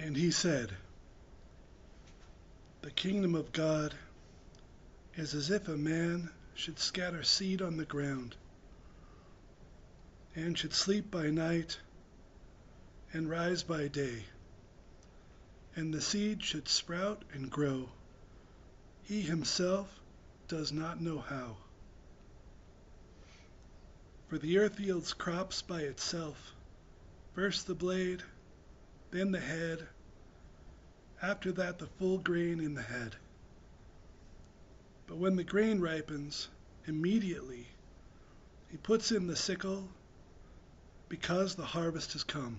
And he said, "The kingdom of God is as if a man should scatter seed on the ground, and should sleep by night and rise by day, and the seed should sprout and grow. He himself does not know how. For the earth yields crops by itself, first the blade, then the head, after that the full grain in the head. But when the grain ripens, immediately he puts in the sickle, because the harvest has come."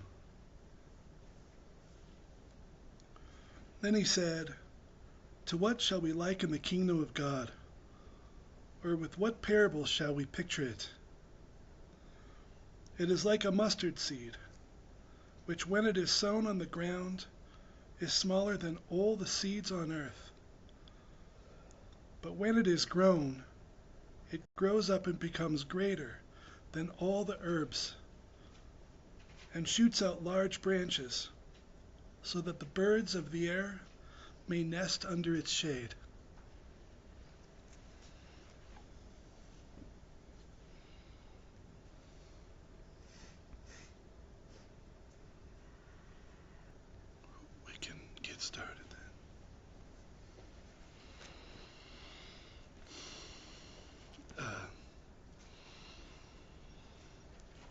Then he said, "To what shall we liken the kingdom of God? Or with what parable shall we picture it? It is like a mustard seed, which when it is sown on the ground is smaller than all the seeds on earth. But when it is grown, it grows up and becomes greater than all the herbs, and shoots out large branches, so that the birds of the air may nest under its shade." We can get started then.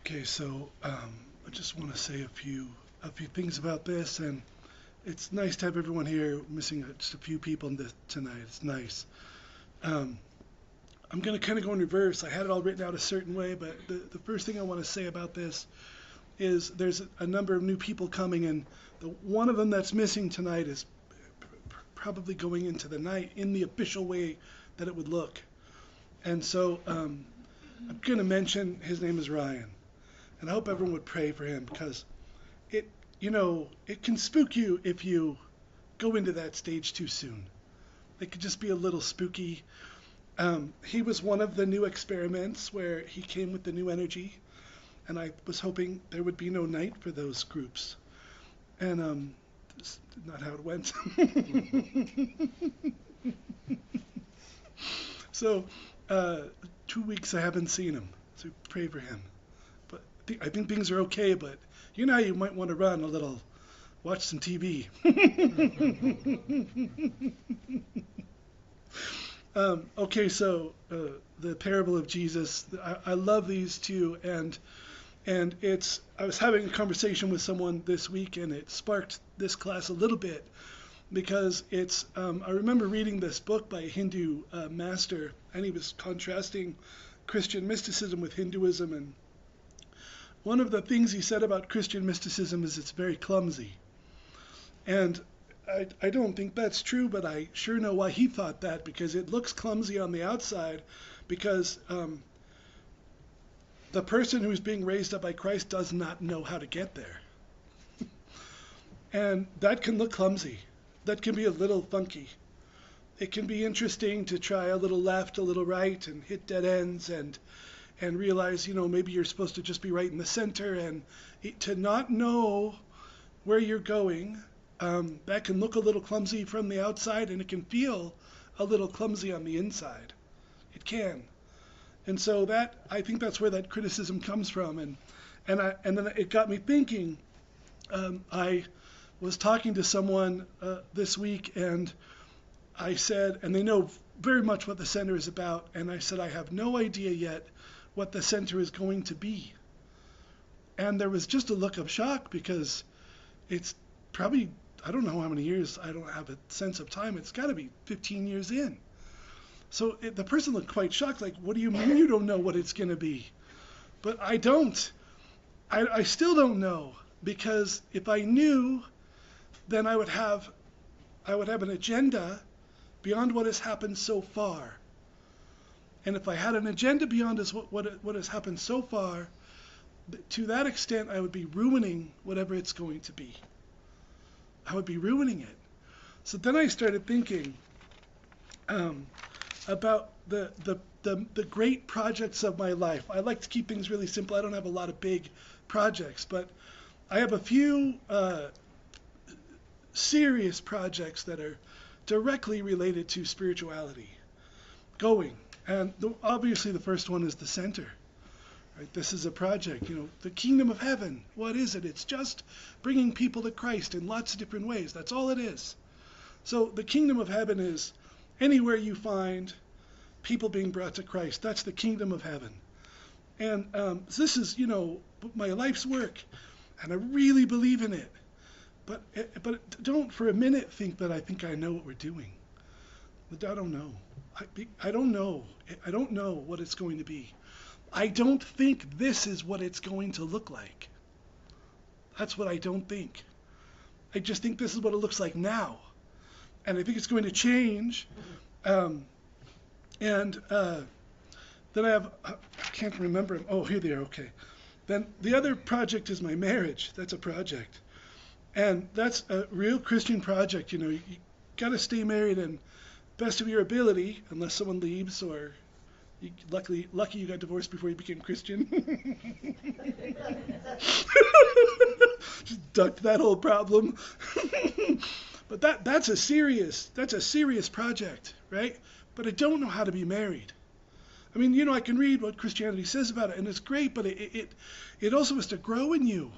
Okay, so I just want to say a few things about this, and it's nice to have everyone here. Missing just a few people tonight. It's nice. I'm going to kind of go in reverse. I had it all written out a certain way, but the first thing I want to say about this is there's a number of new people coming, and one of them that's missing tonight is probably going into the night in the official way that it would look. And so I'm going to mention his name is Ryan, and I hope everyone would pray for him, because it can spook you if you go into that stage too soon. It could just be a little spooky. He was one of the new experiments where he came with the new energy, and I was hoping there would be no night for those groups. And that's not how it went. So 2 weeks I haven't seen him, so pray for him. But I think things are okay, but you know how you might want to run a little, watch some TV. Okay, so the parable of Jesus, I love these two, and I was having a conversation with someone this week, and it sparked this class a little bit, because I remember reading this book by a Hindu master, and he was contrasting Christian mysticism with Hinduism, and one of the things he said about Christian mysticism is it's very clumsy. And I don't think that's true, but I sure know why he thought that, because it looks clumsy on the outside, because the person who's being raised up by Christ does not know how to get there. And that can look clumsy. That can be a little funky. It can be interesting to try a little left, a little right, and hit dead ends, and realize, maybe you're supposed to just be right in the center, and to not know where you're going, that can look a little clumsy from the outside, and it can feel a little clumsy on the inside. It can. And so I think that's where that criticism comes from. And then it got me thinking. I was talking to someone this week, and I said, and they know very much what the center is about, and I said, I have no idea yet what the center is going to be. And there was just a look of shock, because it's probably, I don't know how many years, I don't have a sense of time, it's got to be 15 years in. So the person looked quite shocked, like, what do you mean you don't know what it's going to be? But I don't. I still don't know, because if I knew, then I would have an agenda beyond what has happened so far. And if I had an agenda beyond what has happened so far, to that extent, I would be ruining whatever it's going to be. I would be ruining it. So then I started thinking about the great projects of my life. I like to keep things really simple. I don't have a lot of big projects, but I have a few serious projects that are directly related to spirituality going. And obviously the first one is the center. Right? This is a project, the kingdom of heaven. What is it? It's just bringing people to Christ in lots of different ways. That's all it is. So the kingdom of heaven is anywhere you find people being brought to Christ. That's the kingdom of heaven. And this is, my life's work, and I really believe in it. But don't for a minute think that I think I know what we're doing. I don't know. I don't know. I don't know what it's going to be. I don't think this is what it's going to look like. That's what I don't think. I just think this is what it looks like now. And I think it's going to change. Then I have, I can't remember. Oh, here they are. Okay. Then the other project is my marriage. That's a project. And that's a real Christian project. You got to stay married and best of your ability, unless someone leaves or lucky you got divorced before you became Christian. Just ducked that whole problem. But that's a serious project, right? But I don't know how to be married. I mean, I can read what Christianity says about it, and it's great, but it also has to grow in you.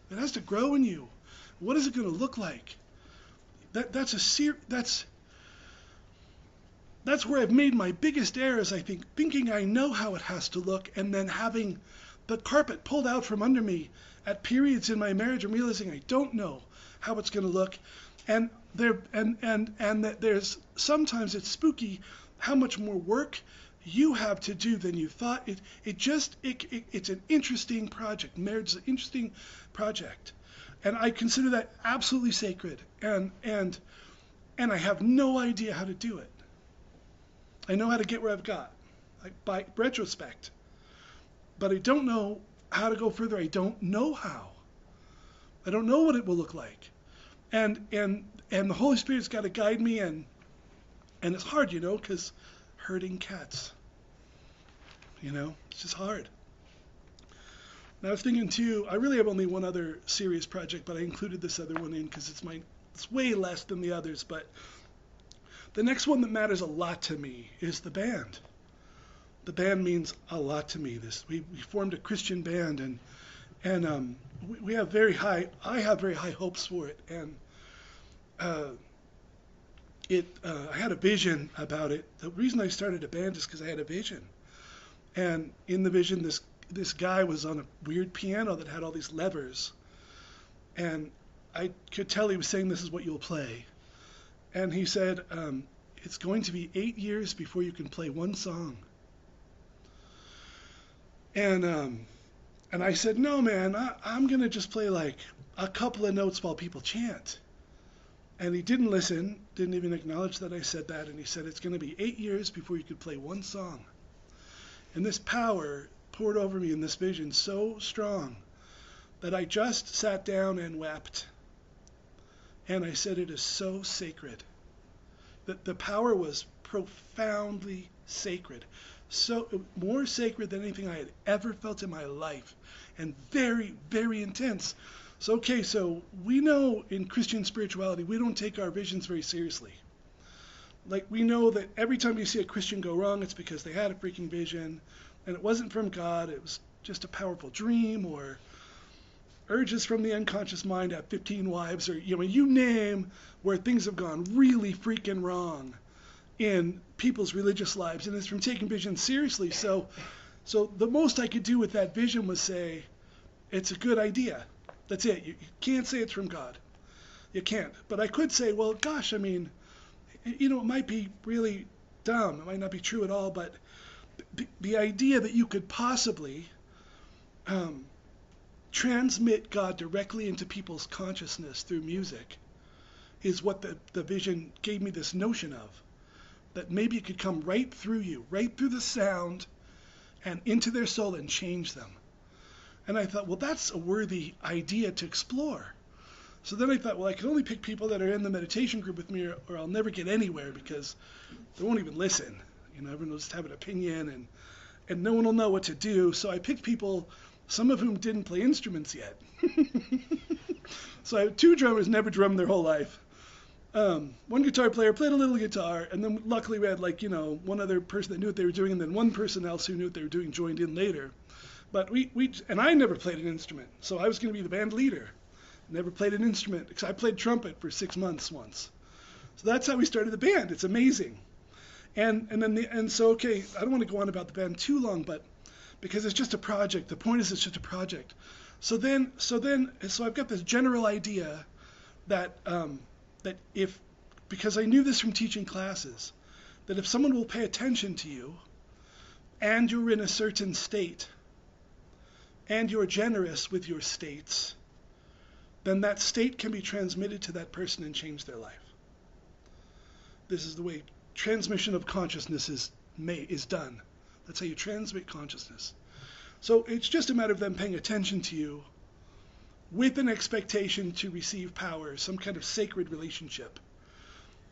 It has to grow in you. What is it going to look like? That's where I've made my biggest errors, I think, thinking I know how it has to look, and then having the carpet pulled out from under me at periods in my marriage and realizing I don't know how it's going to look. And that there's sometimes it's spooky how much more work you have to do than you thought. It's an interesting project. Marriage is an interesting project, and I consider that absolutely sacred. And I have no idea how to do it. I know how to get where I've got, like by retrospect, but I don't know how to go further. I don't know how. I don't know what it will look like, and the Holy Spirit's got to guide me, and it's hard, because herding cats, it's just hard. And I was thinking too, I really have only one other serious project, but I included this other one in because it's way less than the others, but the next one that matters a lot to me is the band. The band means a lot to me. We formed a Christian band, and we have I have very high hopes for it, and I had a vision about it. The reason I started a band is because I had a vision, and in the vision, this guy was on a weird piano that had all these levers, and I could tell he was saying, "This is what you'll play." And he said, it's going to be 8 years before you can play one song. And I said, no, man, I'm going to just play like a couple of notes while people chant. And he didn't listen, didn't even acknowledge that I said that. And he said, it's going to be 8 years before you could play one song. And this power poured over me in this vision so strong that I just sat down and wept. And I said, it is so sacred. The power was profoundly sacred. So more sacred than anything I had ever felt in my life. And very, very intense. So we know in Christian spirituality, we don't take our visions very seriously. Like, we know that every time you see a Christian go wrong, it's because they had a freaking vision. And it wasn't from God. It was just a powerful dream or urges from the unconscious mind at 15 wives, or you name where things have gone really freaking wrong in people's religious lives, and it's from taking vision seriously. So the most I could do with that vision was say, it's a good idea. That's it. You can't say it's from God. You can't. But I could say, well, gosh, I mean, it might be really dumb. It might not be true at all, but the idea that you could possibly transmit God directly into people's consciousness through music is what the vision gave me this notion of, that maybe it could come right through you, right through the sound and into their soul and change them. And I thought, well, that's a worthy idea to explore. So then I thought, well, I can only pick people that are in the meditation group with me, or I'll never get anywhere because they won't even listen. Everyone will just have an opinion, and no one will know what to do. So I picked people, some of whom didn't play instruments yet. So I have 2 drummers, never drummed their whole life. one guitar player played a little guitar, and then luckily we had like, one other person that knew what they were doing, and then one person else who knew what they were doing joined in later. But and I never played an instrument, so I was going to be the band leader. Never played an instrument, because I played trumpet for 6 months once. So that's how we started the band. It's amazing. So okay, I don't want to go on about the band too long, but because it's just a project. The point is it's just a project. So I've got this general idea that because I knew this from teaching classes, that if someone will pay attention to you, and you're in a certain state, and you're generous with your states, then that state can be transmitted to that person and change their life. This is the way transmission of consciousness is done. That's how you transmit consciousness. So it's just a matter of them paying attention to you with an expectation to receive power, some kind of sacred relationship.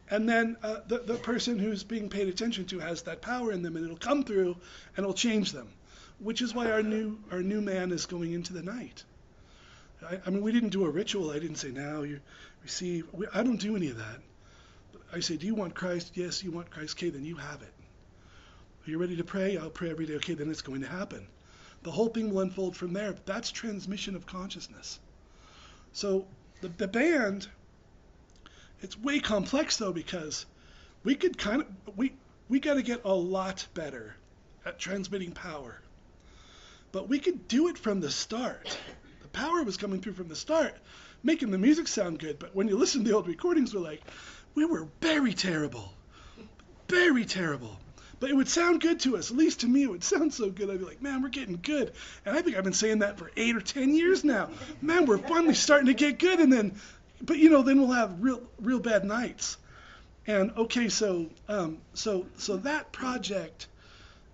And then the person who's being paid attention to has that power in them, and it'll come through and it'll change them, which is why our new man is going into the night. I mean, we didn't do a ritual. I didn't say, now you receive. I don't do any of that. I say, do you want Christ? Yes, you want Christ. Okay, then you have it. Are you ready to pray? I'll pray every day. Okay, then it's going to happen. The whole thing will unfold from there. That's transmission of consciousness. So the band, it's way complex though, because we could we got to get a lot better at transmitting power. But we could do it from the start. The power was coming through from the start, making the music sound good. But when you listen to the old recordings, we were very terrible. Very terrible. But it would sound good to us. At least to me, it would sound so good. I'd be like, man, we're getting good. And I think I've been saying that for 8 or 10 years now. Man, we're finally starting to get good. And then we'll have real bad nights. And okay, so that project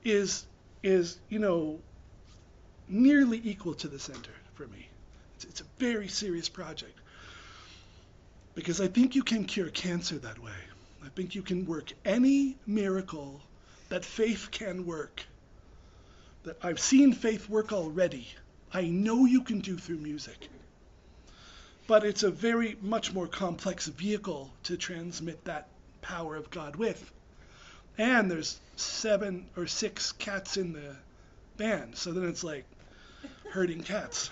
is nearly equal to the center for me. It's a very serious project, because I think you can cure cancer that way. I think you can work any miracle that faith can work. That I've seen faith work already. I know you can do through music. But it's a very much more complex vehicle to transmit that power of God with. And there's 7 or 6 cats in the band, so then it's like herding cats.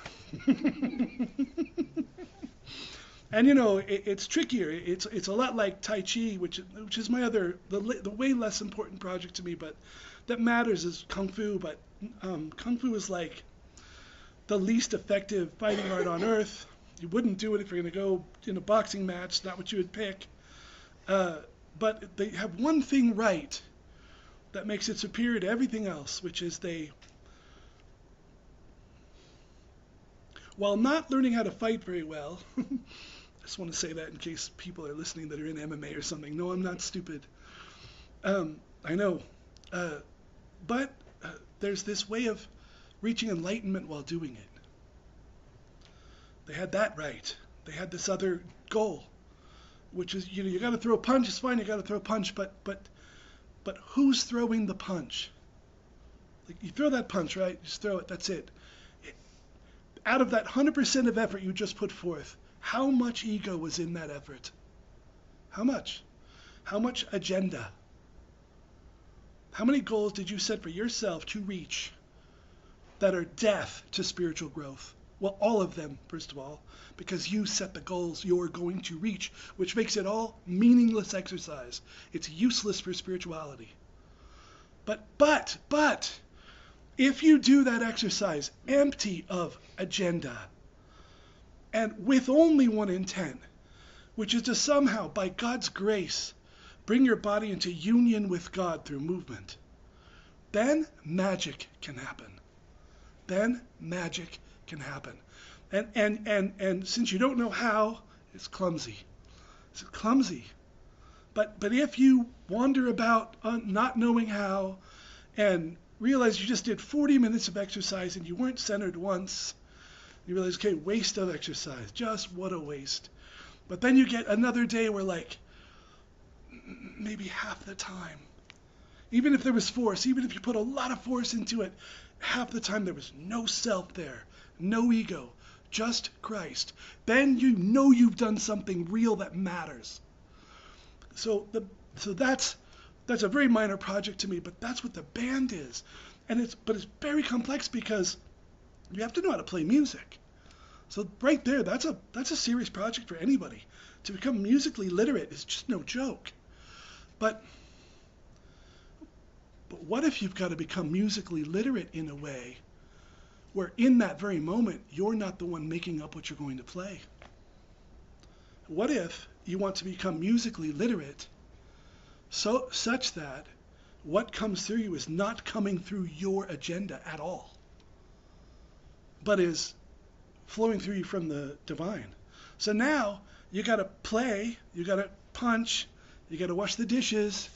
And it's trickier. It's a lot like Tai Chi, which is my the way less important project to me, but that matters, is Kung Fu. But Kung Fu is like the least effective fighting art on earth. You wouldn't do it if you're going to go in a boxing match. Not what you would pick. But they have one thing right that makes it superior to everything else, which is while not learning how to fight very well, I just want to say that in case people are listening that are in MMA or something. No, I'm not stupid. I know. But there's this way of reaching enlightenment while doing it. They had that right. They had this other goal, which is, you got to throw a punch. It's fine, you got to throw a punch, but who's throwing the punch? Like, you throw that punch, right? Just throw it. That's it. Out of that 100% of effort you just put forth, how much ego was in that effort? How much? How much agenda? How many goals did you set for yourself to reach that are death to spiritual growth? Well, all of them, first of all, because you set the goals you're going to reach, which makes it all meaningless exercise. It's useless for spirituality. But, if you do that exercise empty of agenda and with only one intent, which is to somehow, by God's grace, bring your body into union with God through movement, then magic can happen. Then magic can happen. And since you don't know how, it's clumsy. It's clumsy. But if you wander about not knowing how and realize you just did 40 minutes of exercise and you weren't centered once, you realize, okay, waste of exercise. Just what a waste. But then you get another day where maybe half the time, even if there was force, even if you put a lot of force into it, half the time there was no self there, no ego, just Christ. Then you know you've done something real that matters. so the so that's a very minor project to me, but that's what the band is. And it's very complex because you have to know how to play music. So right there, that's a serious project for anybody. To become musically literate is just no joke. But what if you've got to become musically literate in a way where in that very moment you're not the one making up what you're going to play? What if you want to become musically literate such that what comes through you is not coming through your agenda at all, but is flowing through you from the divine? So now you got to play, you got to punch, you got to wash the dishes,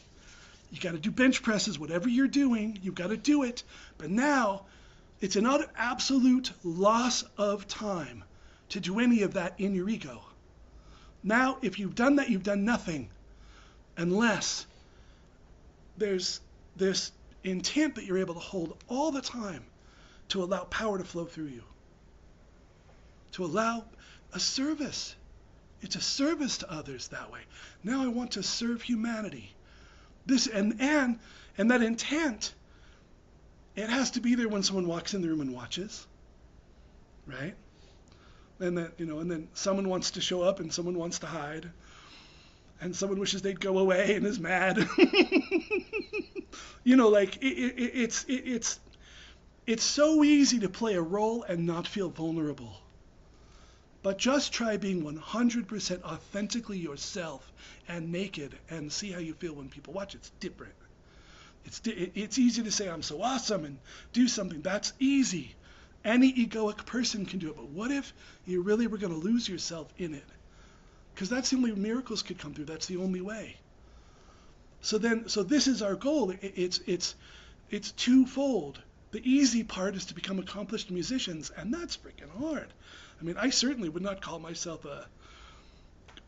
you got to do bench presses, whatever you're doing, you've got to do it. But now it's an absolute loss of time to do any of that in your ego. Now, if you've done that, you've done nothing, unless there's this intent that you're able to hold all the time to allow power to flow through you, to allow a service. It's a service to others that way. Now I want to serve humanity. This and that intent, it has to be there when someone walks in the room and watches, right? And then someone wants to show up and someone wants to hide, and someone wishes they'd go away and is mad. Like it's so easy to play a role and not feel vulnerable. But just try being 100% authentically yourself and naked and see how you feel when people watch. It's different. It's easy to say, I'm so awesome and do something. That's easy. Any egoic person can do it. But what if you really were going to lose yourself in it? Because that's the only way miracles could come through. That's the only way. So this is our goal. It's twofold. The easy part is to become accomplished musicians, and that's freaking hard. I mean, I certainly would not call myself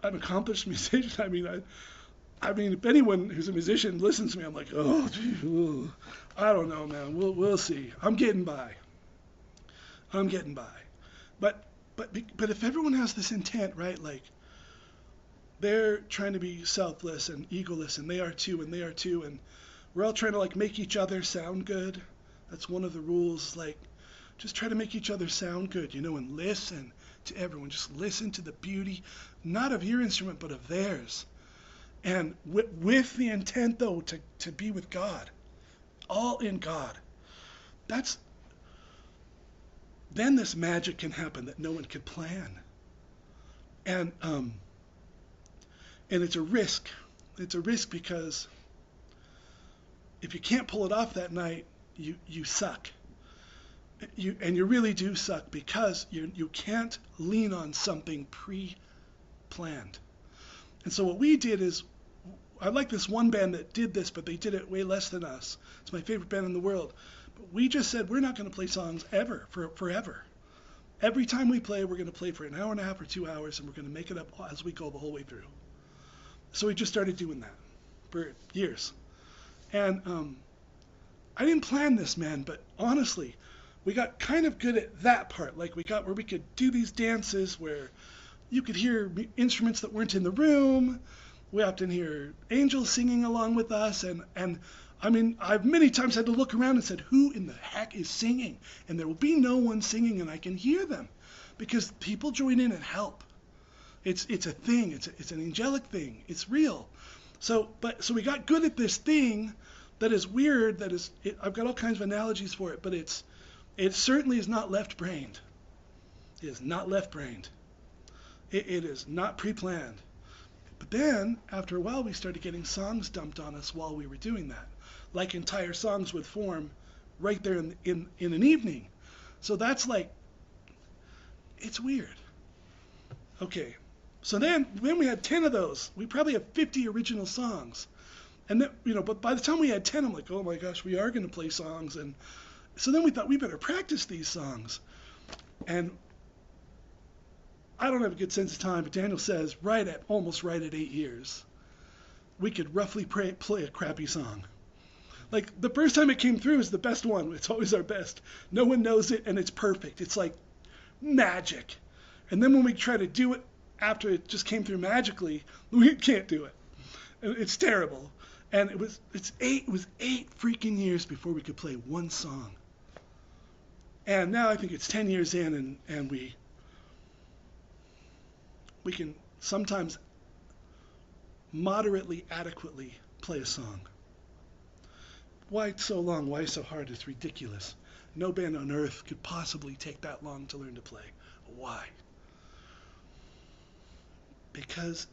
an accomplished musician. I mean, if anyone who's a musician listens to me, I'm like, oh, gee, I don't know, man. We'll see. I'm getting by. But if everyone has this intent, right? Like, they're trying to be selfless and egoless, and they are too, and we're all trying to like make each other sound good. That's one of the rules. Like, just try to make each other sound good, and listen to everyone. Just listen to the beauty, not of your instrument, but of theirs. And with the intent, though, to be with God, all in God. Then this magic can happen that no one could plan. And it's a risk. It's a risk because if you can't pull it off that night, you suck. You really do suck because you can't lean on something pre-planned. And so what we did is, I like this one band that did this, but they did it way less than us. It's my favorite band in the world. But we just said, we're not going to play songs ever, forever. Every time we play, we're going to play for an hour and a half or 2 hours, and we're going to make it up as we go the whole way through. So we just started doing that for years. And I didn't plan this, man, but honestly, we got kind of good at that part. Like, we got where we could do these dances where you could hear instruments that weren't in the room. We often hear angels singing along with us. And I mean, I've many times had to look around and said, who in the heck is singing? And there will be no one singing, and I can hear them because people join in and help. It's a thing. It's an angelic thing. It's real. So we got good at this thing that is weird. I've got all kinds of analogies for it, but it certainly is not left-brained. It is not left-brained. It is not pre-planned. But then, after a while, we started getting songs dumped on us while we were doing that. Like entire songs would form right there in an evening. So that's like, it's weird. Okay, so then we had 10 of those. We probably have 50 original songs. And then, but by the time we had 10, I'm like, oh my gosh, we are going to play songs. And so then we thought we better practice these songs. And I don't have a good sense of time, but Daniel says almost right at 8 years, we could roughly play a crappy song. Like, the first time it came through is the best one. It's always our best. No one knows it, and it's perfect. It's like magic. And then when we try to do it after it just came through magically, we can't do it. It's terrible. And it was 8 freaking years before we could play one song. And now I think it's 10 years in, and we can sometimes moderately adequately play a song. Why so long? Why so hard? It's ridiculous. No band on earth could possibly take that long to learn to play. Why? Because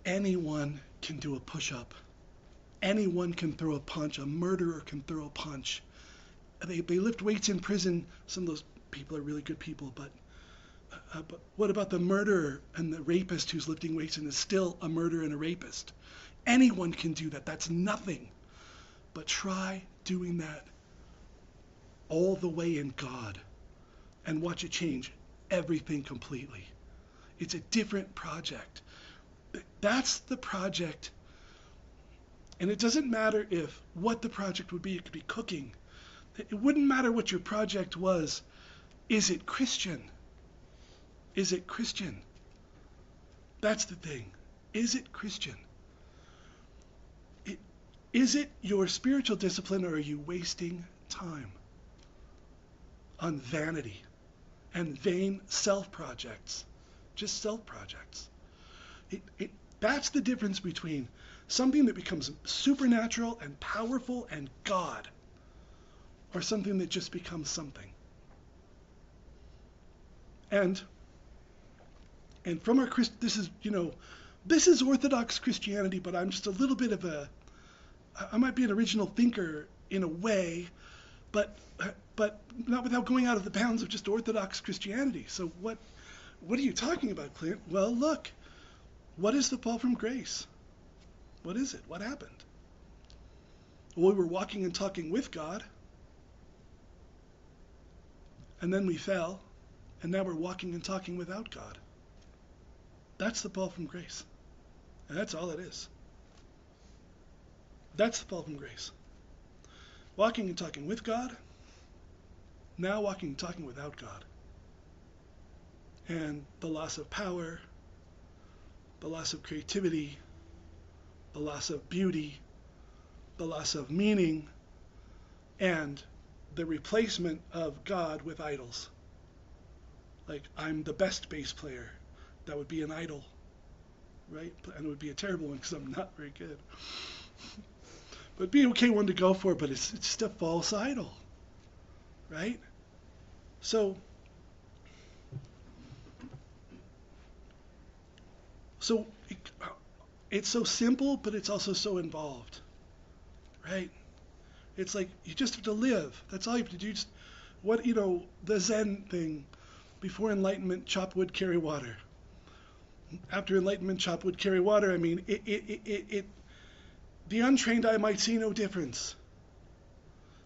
anyone can do a push-up. Anyone can throw a punch. A murderer can throw a punch. They lift weights in prison. Some of those people are really good people, but what about the murderer and the rapist who's lifting weights and is still a murderer and a rapist? Anyone can do that. That's nothing. But try doing that all the way in God and watch it change everything completely. It's a different project. That's the project. And it doesn't matter what the project would be. It could be cooking. It wouldn't matter what your project was. Is it Christian? Is it Christian? That's the thing. Is it Christian? Is it your spiritual discipline, or are you wasting time on vanity and vain self-projects? Just self-projects. That's the difference between something that becomes supernatural and powerful and God, or something that just becomes something. And from our this is Orthodox Christianity, but I'm just a little bit of I might be an original thinker in a way, but not without going out of the bounds of just Orthodox Christianity. So what are you talking about, Clint? Well, look, what is the fall from grace? What is it? What happened? Well, we were walking and talking with God, and then we fell, and now we're walking and talking without God. That's the fall from grace. And that's all it is. That's the fall from grace. Walking and talking with God, now walking and talking without God. And the loss of power, the loss of creativity, the loss of beauty, the loss of meaning, and the replacement of God with idols. Like, I'm the best bass player. That would be an idol, right? And it would be a terrible one because I'm not very good. But it'd be an okay one to go for, but it's just a false idol, right? So it's so simple, but it's also so involved, right? It's like you just have to live. That's all you have to do. Just the Zen thing. Before enlightenment, chop wood, carry water. After enlightenment, chop wood, carry water. I mean, the untrained eye might see no difference.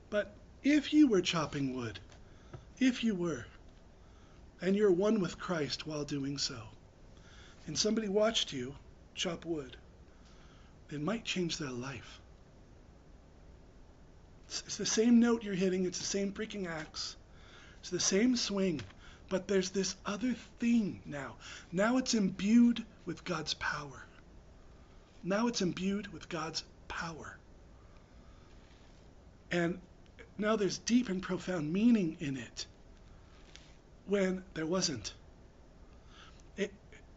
But if you were chopping wood, if you were, and you're one with Christ while doing so, and somebody watched you chop wood, it might change their life. It's the same note you're hitting. It's the same freaking axe. It's the same swing. But there's this other thing now. Now it's imbued with God's power. Now it's imbued with God's power. And now there's deep and profound meaning in it when there wasn't.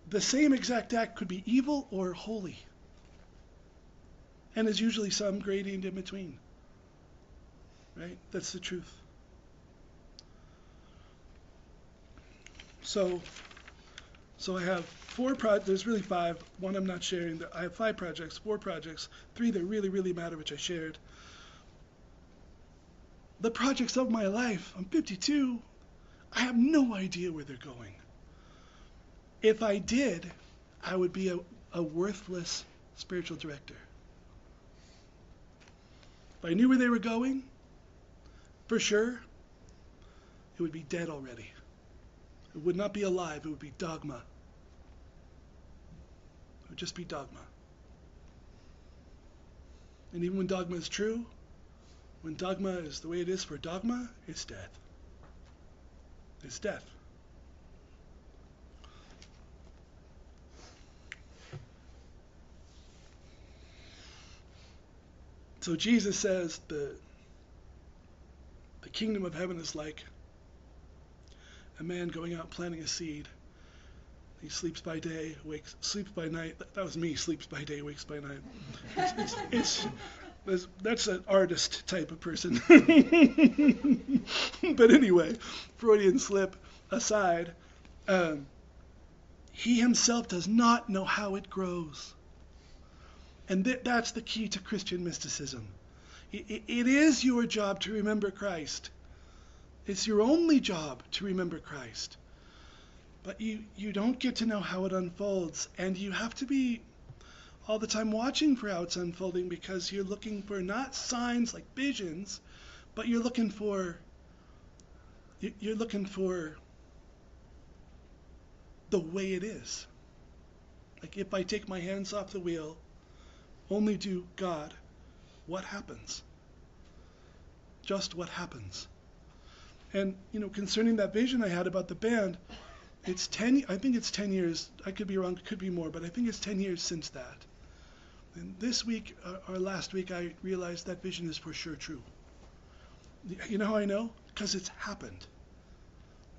The same exact act could be evil or holy. And there's usually some gradient in between. Right? That's the truth. So I have 4 projects. There's really 5. One I'm not sharing. I have 5 projects, 4 projects, 3 that really, really matter, which I shared. The projects of my life. I'm 52. I have no idea where they're going. If I did, I would be a worthless spiritual director. If I knew where they were going, for sure, it would be dead already. It would not be alive. It would be dogma. It would just be dogma. And even when dogma is true, when dogma is the way it is for dogma, it's death. It's death. So Jesus says the kingdom of heaven is like a man going out planting a seed. He sleeps by day, sleeps by night. That was me, sleeps by day, wakes by night. That's an artist type of person. But anyway, Freudian slip aside, he himself does not know how it grows. And that's the key to Christian mysticism. It is your job to remember Christ. It's your only job to remember Christ. But you don't get to know how it unfolds, and you have to be all the time watching for how it's unfolding, because you're looking for not signs like visions, but you're looking for the way it is. Like, if I take my hands off the wheel, only do God, what happens? Just what happens? And, concerning that vision I had about the band, I think it's 10 years. I could be wrong, it could be more, but I think it's 10 years since that. And this week, or last week, I realized that vision is for sure true. You know how I know? Because it's happened.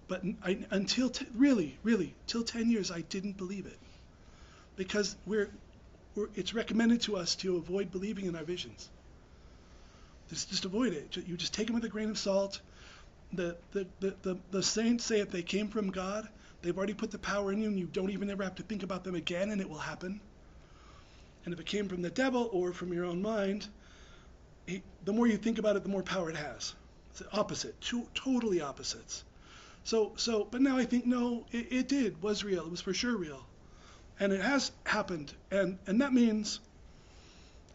But until till 10 years, I didn't believe it. Because it's recommended to us to avoid believing in our visions. Just avoid it. You just take them with a grain of salt. The saints say if they came from God, they've already put the power in you, and you don't even ever have to think about them again, and it will happen. And if it came from the devil or from your own mind, the more you think about it, the more power it has. It's the opposite, totally opposites. But now I think, no, it was real. It was for sure real. And it has happened. And that means,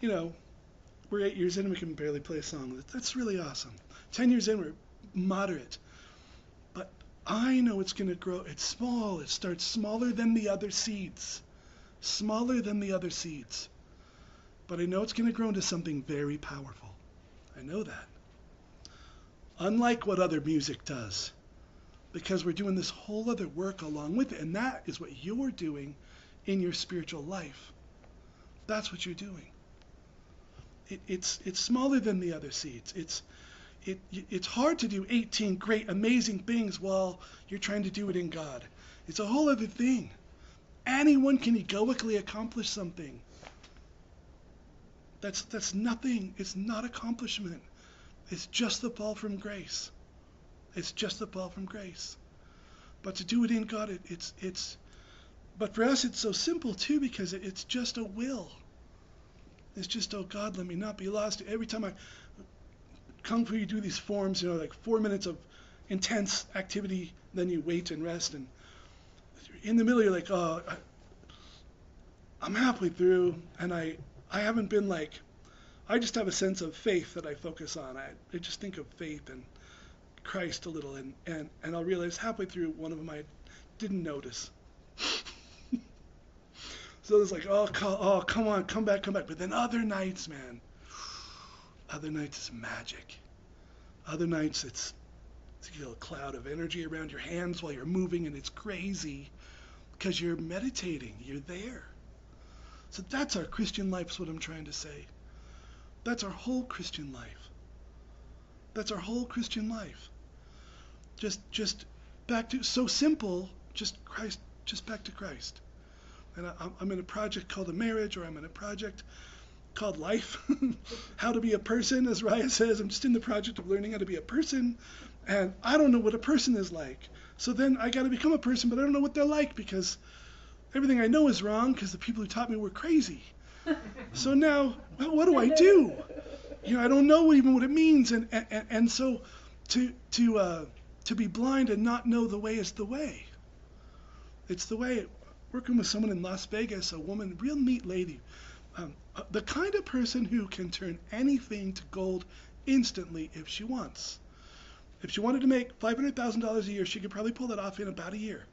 we're 8 years in and we can barely play a song. That's really awesome. 10 years in, we're moderate. But I know it's going to grow. It's small. It starts smaller than the other seeds. Smaller than the other seeds. But I know it's going to grow into something very powerful. I know that. Unlike what other music does. Because we're doing this whole other work along with it. And that is what you're doing in your spiritual life. That's what you're doing. It's smaller than the other seeds. It's hard to do 18 great, amazing things while you're trying to do it in God. It's a whole other thing. Anyone can egoically accomplish something. That's nothing. It's not accomplishment. It's just the fall from grace. It's just the fall from grace. But to do it in God, but for us it's so simple too, because it's just a will. It's just, oh God, let me not be lost. Every time I Kung Fu, you do these forms, like 4 minutes of intense activity, then you wait and rest, and in the middle you're like, oh, I'm halfway through, and I haven't been I just have a sense of faith that I focus on. I just think of faith and Christ a little, and I'll realize halfway through one of them I didn't notice. So it's like, oh, come on, come back. But then other nights, man, other nights is magic. Other nights it's you a cloud of energy around your hands while you're moving, and it's crazy because you're meditating. You're there. So that's our Christian life, is what I'm trying to say. That's our whole Christian life. That's our whole Christian life. Just back to, so simple, just Christ, just back to Christ. And I'm in a project called a marriage, or I'm in a project called life. How to be a person, as Raya says. I'm just in the project of learning how to be a person, and I don't know what a person is like. So then I got to become a person, but I don't know what they're like, because everything I know is wrong, because the people who taught me were crazy. So now, what do I do? I don't know even what it means, and so to be blind and not know the way is the way. It's the way. Working with someone in Las Vegas, a woman, real neat lady, the kind of person who can turn anything to gold instantly if she wants. If she wanted to make $500,000 a year, she could probably pull that off in about a year.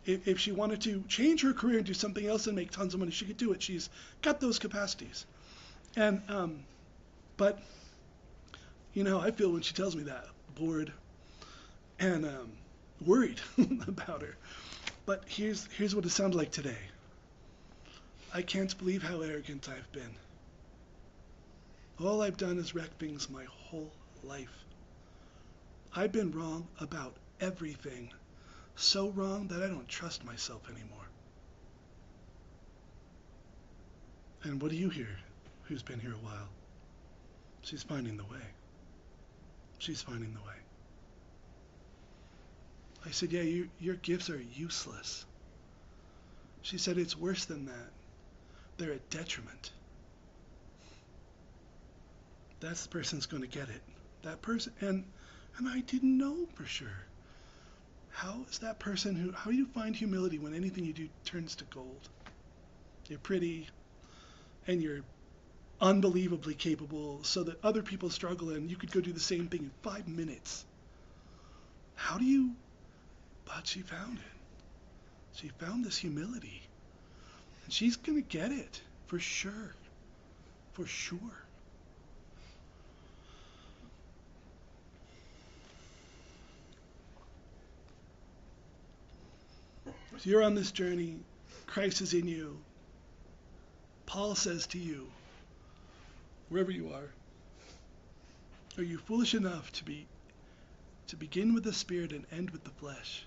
If she wanted to change her career and do something else and make tons of money, she could do it. She's got those capacities. And but how I feel when she tells me that, bored and worried about her. But here's what it sounds like today. I can't believe how arrogant I've been. All I've done is wreck things my whole life. I've been wrong about everything. So wrong that I don't trust myself anymore. And what do you hear, who's been here a while? She's finding the way. She's finding the way. I said, yeah, your gifts are useless. She said, it's worse than that. They're a detriment. That's the person's going to get it. That person, and I didn't know for sure. How is that person how do you find humility when anything you do turns to gold? You're pretty, and you're unbelievably capable so that other people struggle and you could go do the same thing in 5 minutes. How do you? But she found it. She found this humility. And she's going to get it, for sure. For sure. So you're on this journey. Christ is in you. Paul says to you, wherever you are you foolish enough to begin with the Spirit and end with the flesh?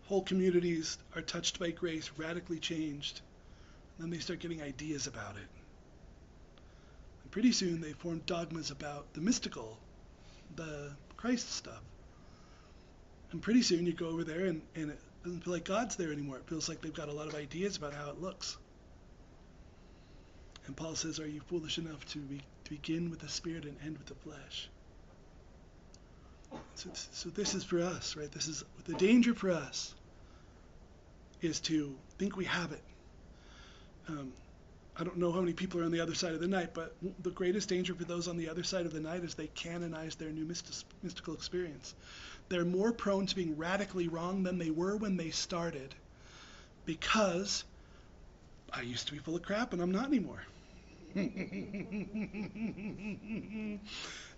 Whole communities are touched by grace, radically changed. And then they start getting ideas about it. And pretty soon they form dogmas about the mystical, the Christ stuff. And pretty soon you go over there and it doesn't feel like God's there anymore. It feels like they've got a lot of ideas about how it looks. And Paul says, are you foolish enough to begin with the Spirit and end with the flesh? So this is for us, right? This is the danger for us, is to think we have it. I don't know how many people are on the other side of the night, but the greatest danger for those on the other side of the night is they canonize their new mystical experience. They're more prone to being radically wrong than they were when they started, because I used to be full of crap and I'm not anymore.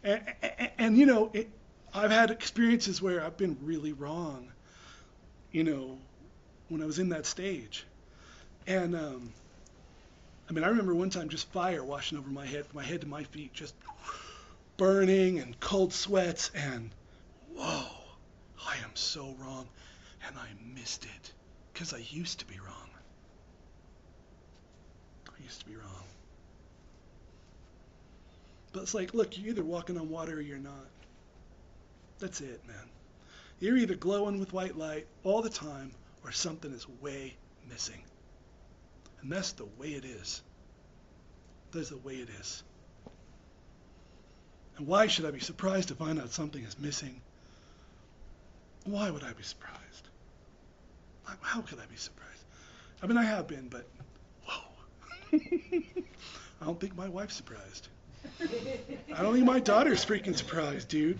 and you know, I've had experiences where I've been really wrong, you know, when I was in that stage. And I remember one time just fire washing over my head, from my head to my feet, just burning and cold sweats, and whoa, I am so wrong, and I missed it, because I used to be wrong. I used to be wrong. But it's like, look, you're either walking on water or you're not. That's it, man. You're either glowing with white light all the time, or something is way missing. And that's the way it is. That's the way it is. And why should I be surprised to find out something is missing? Why would I be surprised? How could I be surprised? I mean, I have been, but whoa. I don't think my wife's surprised. I don't think my daughter's freaking surprised, dude.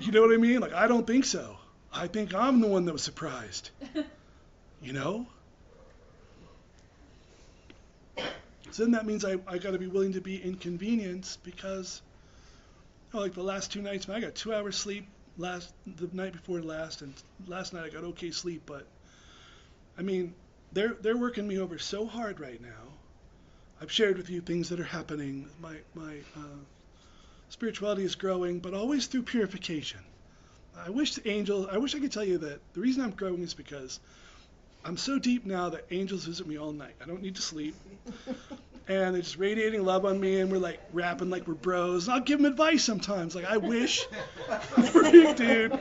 You know what I mean? Like, I don't think so. I think I'm the one that was surprised. You know? So then that means I got to be willing to be inconvenienced, because, like the last 2 nights, man, I got 2 hours sleep the night before last, and last night I got okay sleep, but I mean, they're working me over so hard right now. I've shared with you things that are happening. My spirituality is growing, but always through purification. I wish I could tell you that the reason I'm growing is because I'm so deep now that angels visit me all night. I don't need to sleep. And they're just radiating love on me, and we're like rapping like we're bros. And I'll give them advice sometimes. Like, I wish, dude,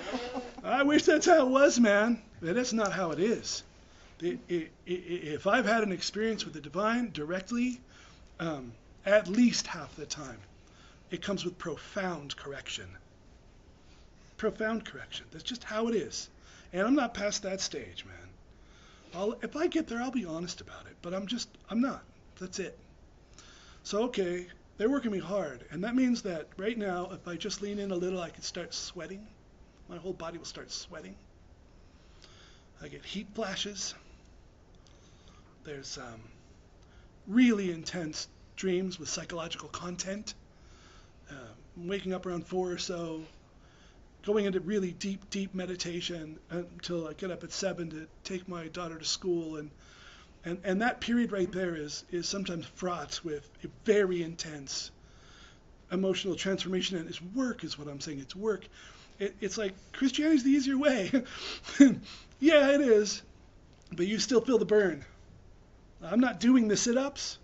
I wish that's how it was, man. But that's not how it is. If I've had an experience with the divine directly, at least half the time, it comes with profound correction. Profound correction. That's just how it is. And I'm not past that stage, man. If I get there, I'll be honest about it. But I'm not. That's it. So, okay, they're working me hard. And that means that right now, if I just lean in a little, I could start sweating. My whole body will start sweating. I get heat flashes. There's really intense dreams with psychological content. Waking up around 4 or so, going into really deep meditation until I get up at 7 to take my daughter to school. And And that period right there is sometimes fraught with a very intense emotional transformation, and it's work is what I'm saying. It's work. It's like Christianity's the easier way. Yeah, it is, but you still feel the burn. I'm not doing the sit-ups.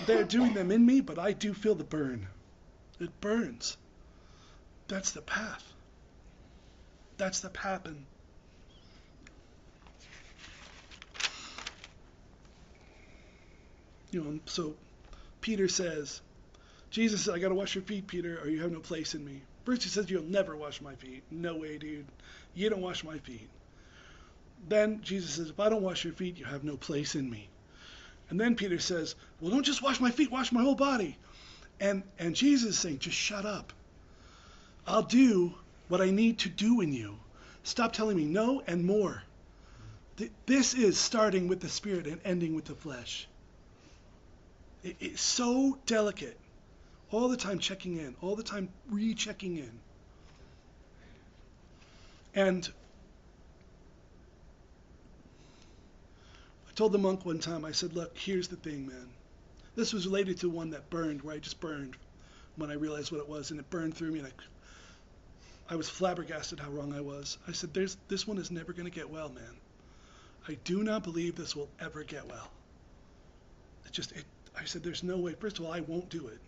They're doing them in me, but I do feel the burn. It burns. That's the path. That's the path. And so Peter says, Jesus said, I got to wash your feet, Peter, or you have no place in me. First he says, you'll never wash my feet. No way, dude. You don't wash my feet. Then Jesus says, if I don't wash your feet, you have no place in me. And then Peter says, well, don't just wash my feet, wash my whole body. And Jesus is saying, just shut up. I'll do what I need to do in you. Stop telling me no and more. This is starting with the spirit and ending with the flesh. It's so delicate. All the time checking in, all the time rechecking in. And I told the monk one time, I said, look, here's the thing, man. This was related to one that burned, where I just burned when I realized what it was, and it burned through me, and I was flabbergasted how wrong I was. I said, this one is never going to get well, man. I do not believe this will ever get well. I said, there's no way. First of all, I won't do it.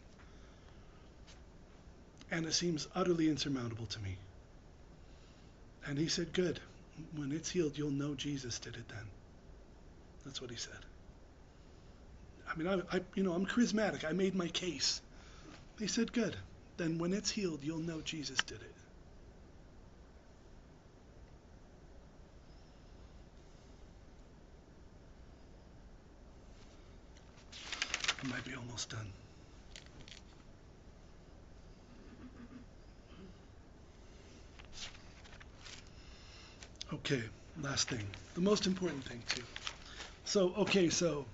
And it seems utterly insurmountable to me. And he said, good. When it's healed, you'll know Jesus did it then. That's what he said. I mean, I'm charismatic. I made my case. He said, good. Then when it's healed, you'll know Jesus did it. I might be almost done. Okay, last thing. The most important thing, too. So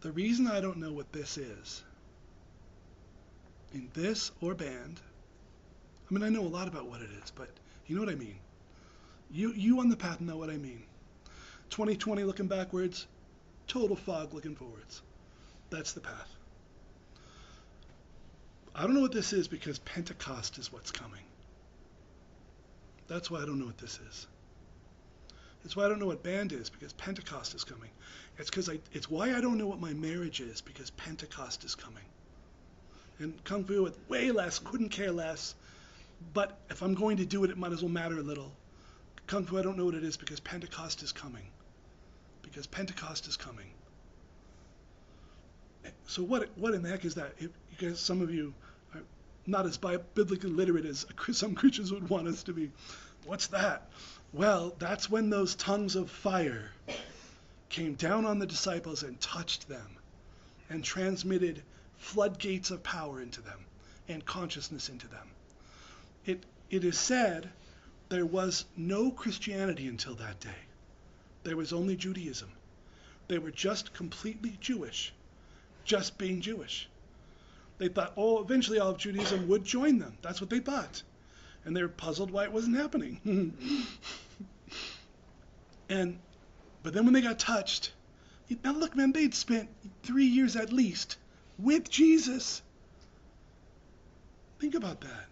the reason I don't know what this is, in this or band, I mean, I know a lot about what it is, but you know what I mean. You on the path know what I mean. 2020 looking backwards, total fog looking forwards. That's the path. I don't know what this is because Pentecost is what's coming. That's why I don't know what this is. It's why I don't know what band is, because Pentecost is coming. It's why I don't know what my marriage is, because Pentecost is coming. And Kung Fu with way less, couldn't care less. But if I'm going to do it, it might as well matter a little. Kung Fu, I don't know what it is, because Pentecost is coming. Because Pentecost is coming. So what in the heck is that? Because some of you are not as biblically literate as some Christians would want us to be. What's that? Well, that's when those tongues of fire came down on the disciples and touched them and transmitted floodgates of power into them and consciousness into them. It is said there was no Christianity until that day. There was only Judaism. They were just completely Jewish, just being Jewish. They thought, eventually all of Judaism would join them. That's what they thought. And they were puzzled why it wasn't happening. But then when they got touched, now look, man, they'd spent 3 years at least with Jesus. Think about that.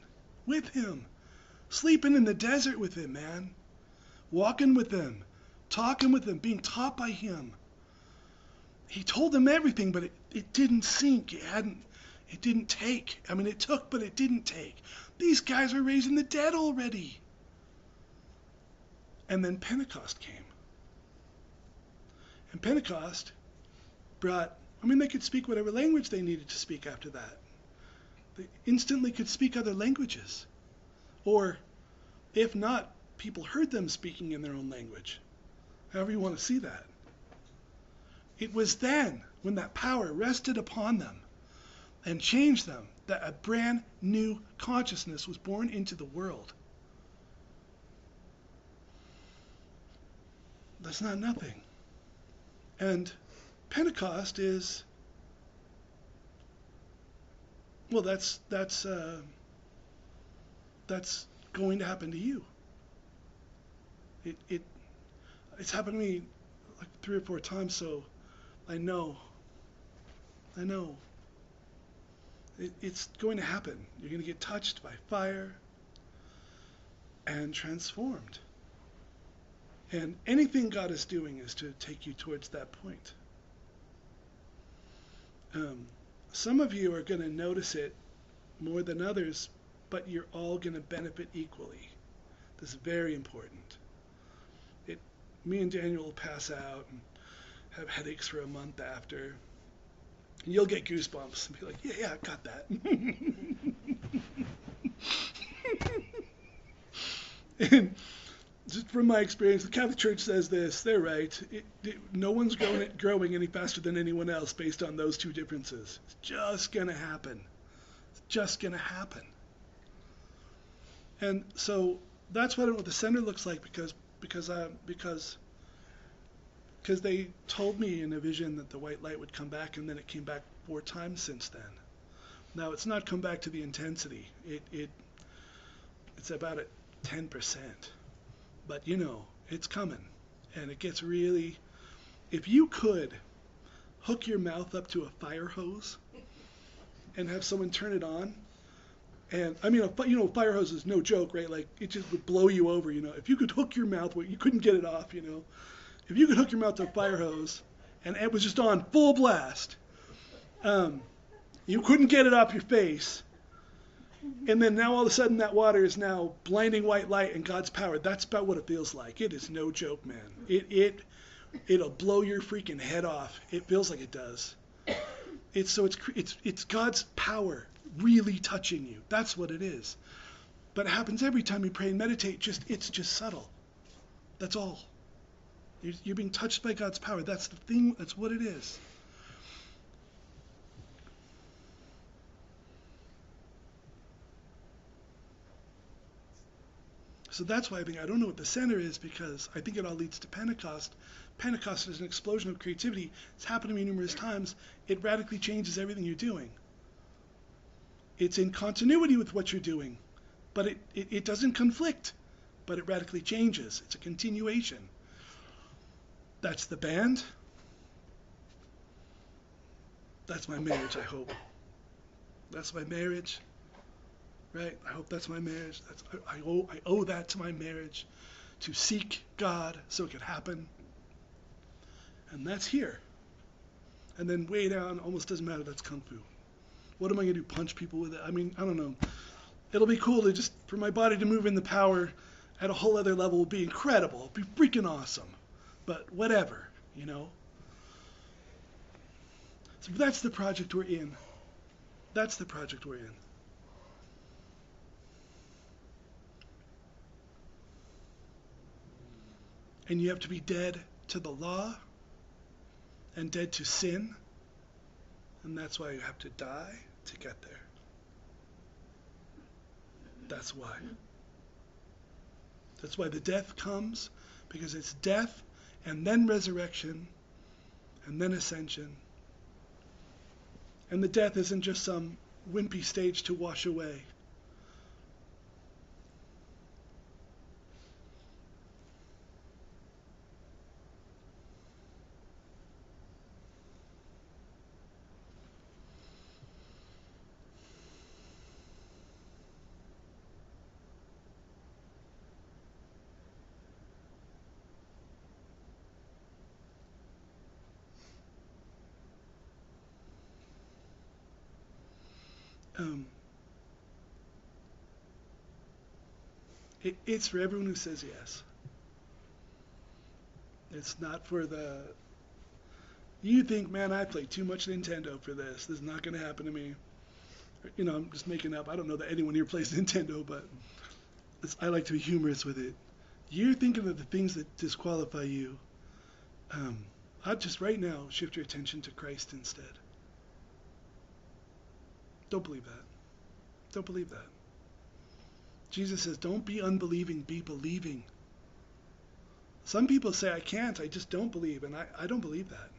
With him. Sleeping in the desert with him, man. Walking with him. Talking with him. Being taught by him. He told them everything, but it didn't sink. It didn't take. I mean, it took, but it didn't take. These guys are raising the dead already. And then Pentecost came. And Pentecost brought, they could speak whatever language they needed to speak after that. They instantly could speak other languages. Or, if not, people heard them speaking in their own language. However you want to see that. It was then, when that power rested upon them and changed them, that a brand new consciousness was born into the world. That's not nothing. And Pentecost is, well, that's going to happen to you. It's happened to me like 3 or 4 times, so I know. I know. It's going to happen. You're going to get touched by fire and transformed. And anything God is doing is to take you towards that point. Some of you are going to notice it more than others, but you're all going to benefit equally. This is very important. Me and Daniel will pass out and have headaches for a month after. And you'll get goosebumps and be like, yeah, I got that. And just from my experience, the Catholic Church says this, they're right. No one's growing any faster than anyone else based on those two differences. It's just going to happen. It's just going to happen. And so that's what the center looks like because they told me in a vision that the white light would come back, and then it came back 4 times since then. Now it's not come back to the intensity. It's about at 10%. But it's coming, and it gets really. If you could hook your mouth up to a fire hose and have someone turn it on, and I mean, a fire hose is no joke, right? Like it just would blow you over, If you could hook your mouth, you couldn't get it off, If you could hook your mouth to a fire hose and it was just on full blast, you couldn't get it off your face. And then now all of a sudden that water is now blinding white light and God's power. That's about what it feels like. It is no joke, man. It'll blow your freaking head off. It feels like it does. It's God's power really touching you. That's what it is. But it happens every time you pray and meditate. It's just subtle. That's all. You're being touched by God's power. That's the thing. That's what it is. So that's why I don't know what the center is, because I think it all leads to Pentecost. Pentecost is an explosion of creativity. It's happened to me numerous times. It radically changes everything you're doing. It's in continuity with what you're doing, but it doesn't conflict, but it radically changes. It's a continuation. That's the band. That's my marriage, I hope. That's my marriage. Right? I hope that's my marriage. I owe that to my marriage, to seek God so it could happen. And that's here. And then way down, almost doesn't matter, that's Kung Fu. What am I going to do, punch people with it? I mean, I don't know. It'll be cool to just, for my body to move in the power at a whole other level will be incredible. It'll be freaking awesome. But whatever, So that's the project we're in. That's the project we're in. And you have to be dead to the law and dead to sin. And that's why you have to die to get there. That's why. That's why the death comes, because it's death and then resurrection and then ascension. And the death isn't just some wimpy stage to wash away. It's for everyone who says yes. It's not for the... You think, man, I play too much Nintendo for this. This is not going to happen to me. I'm just making up. I don't know that anyone here plays Nintendo, but I like to be humorous with it. You're thinking of the things that disqualify you. I'd just right now shift your attention to Christ instead. Don't believe that. Don't believe that. Jesus says, don't be unbelieving, be believing. Some people say, I can't, I just don't believe, and I don't believe that.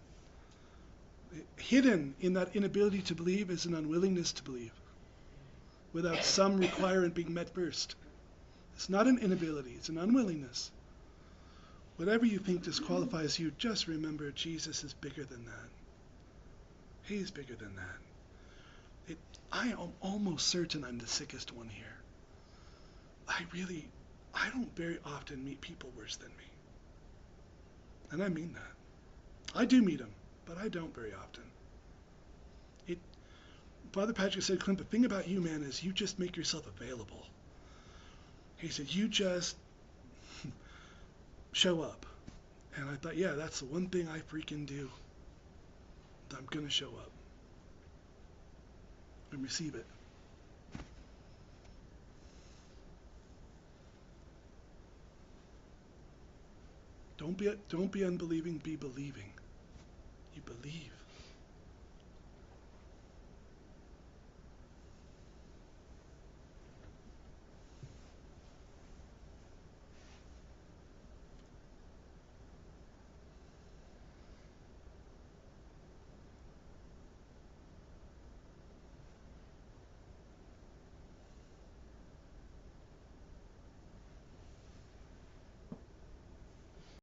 Hidden in that inability to believe is an unwillingness to believe, without some requirement being met first. It's not an inability, it's an unwillingness. Whatever you think disqualifies you, just remember Jesus is bigger than that. He's bigger than that. I am almost certain I'm the sickest one here. I don't very often meet people worse than me. And I mean that. I do meet them, but I don't very often. Father Patrick said, Clint, the thing about you, man, is you just make yourself available. He said, you just show up. And I thought, yeah, that's the one thing I freaking do. I'm going to show up and receive it. Don't be unbelieving, be believing. You believe.